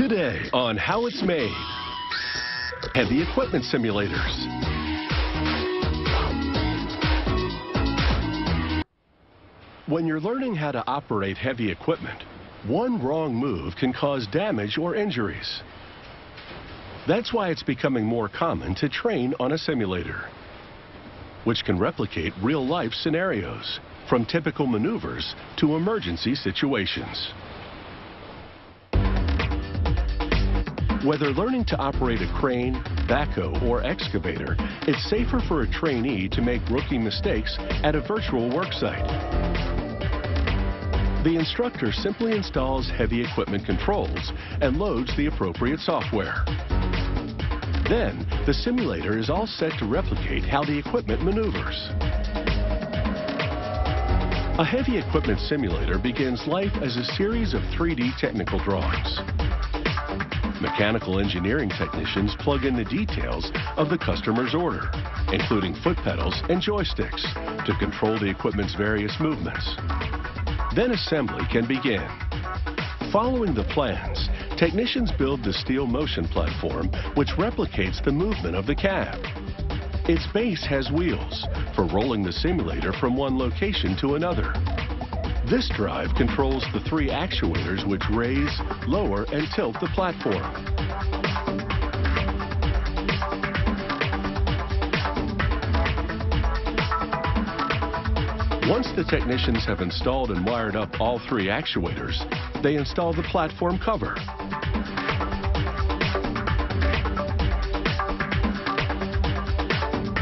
Today on How It's Made, heavy equipment simulators. When you're learning how to operate heavy equipment, one wrong move can cause damage or injuries. That's why it's becoming more common to train on a simulator, which can replicate real-life scenarios, from typical maneuvers to emergency situations. Whether learning to operate a crane, backhoe, or excavator, it's safer for a trainee to make rookie mistakes at a virtual worksite. The instructor simply installs heavy equipment controls and loads the appropriate software. Then, the simulator is all set to replicate how the equipment maneuvers. A heavy equipment simulator begins life as a series of 3D technical drawings. Mechanical engineering technicians plug in the details of the customer's order, including foot pedals and joysticks, to control the equipment's various movements. Then assembly can begin. Following the plans, technicians build the steel motion platform, which replicates the movement of the cab. Its base has wheels for rolling the simulator from one location to another. This drive controls the 3 actuators which raise, lower, and tilt the platform. Once the technicians have installed and wired up all 3 actuators, they install the platform cover.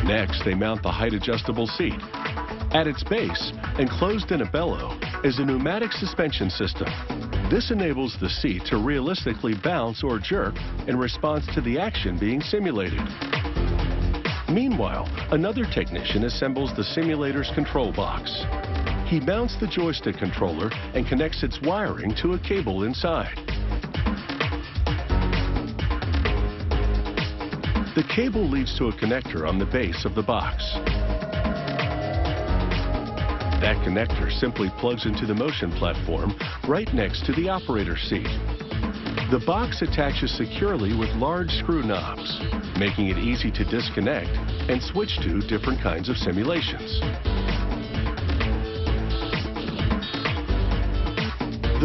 Next, they mount the height-adjustable seat. At its base, enclosed in a bellow, is a pneumatic suspension system. This enables the seat to realistically bounce or jerk in response to the action being simulated. Meanwhile, another technician assembles the simulator's control box. He mounts the joystick controller and connects its wiring to a cable inside. The cable leads to a connector on the base of the box. That connector simply plugs into the motion platform right next to the operator's seat. The box attaches securely with large screw knobs, making it easy to disconnect and switch to different kinds of simulations.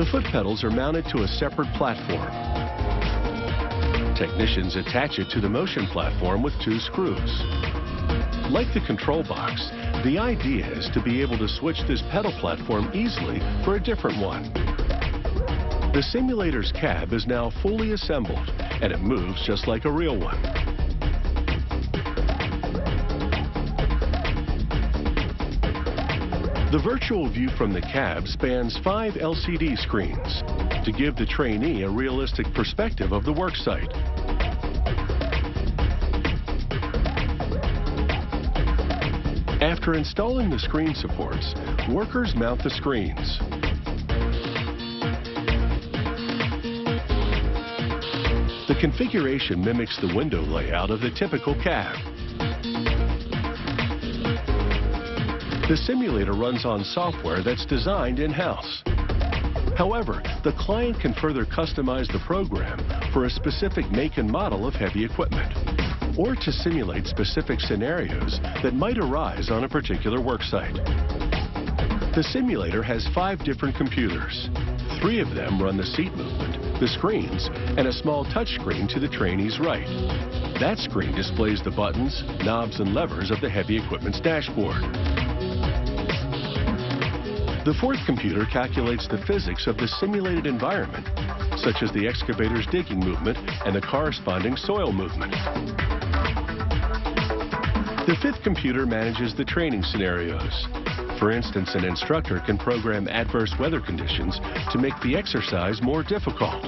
The foot pedals are mounted to a separate platform. Technicians attach it to the motion platform with 2 screws. Like the control box, the idea is to be able to switch this pedal platform easily for a different one. The simulator's cab is now fully assembled, and it moves just like a real one. The virtual view from the cab spans 5 LCD screens to give the trainee a realistic perspective of the worksite. After installing the screen supports, workers mount the screens. The configuration mimics the window layout of the typical cab. The simulator runs on software that's designed in-house. However, the client can further customize the program for a specific make and model of heavy equipment, or to simulate specific scenarios that might arise on a particular worksite. The simulator has 5 different computers. 3 of them run the seat movement, the screens, and a small touchscreen to the trainee's right. That screen displays the buttons, knobs, and levers of the heavy equipment's dashboard. The 4th computer calculates the physics of the simulated environment, such as the excavator's digging movement and the corresponding soil movement. The 5th computer manages the training scenarios. For instance, an instructor can program adverse weather conditions to make the exercise more difficult.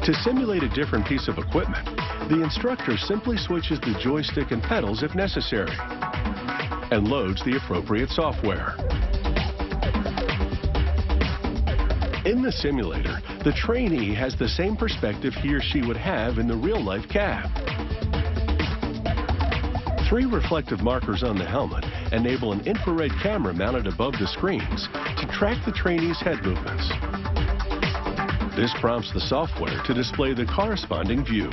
To simulate a different piece of equipment, the instructor simply switches the joystick and pedals if necessary, and loads the appropriate software. In the simulator, the trainee has the same perspective he or she would have in the real-life cab. 3 reflective markers on the helmet enable an infrared camera mounted above the screens to track the trainee's head movements. This prompts the software to display the corresponding view.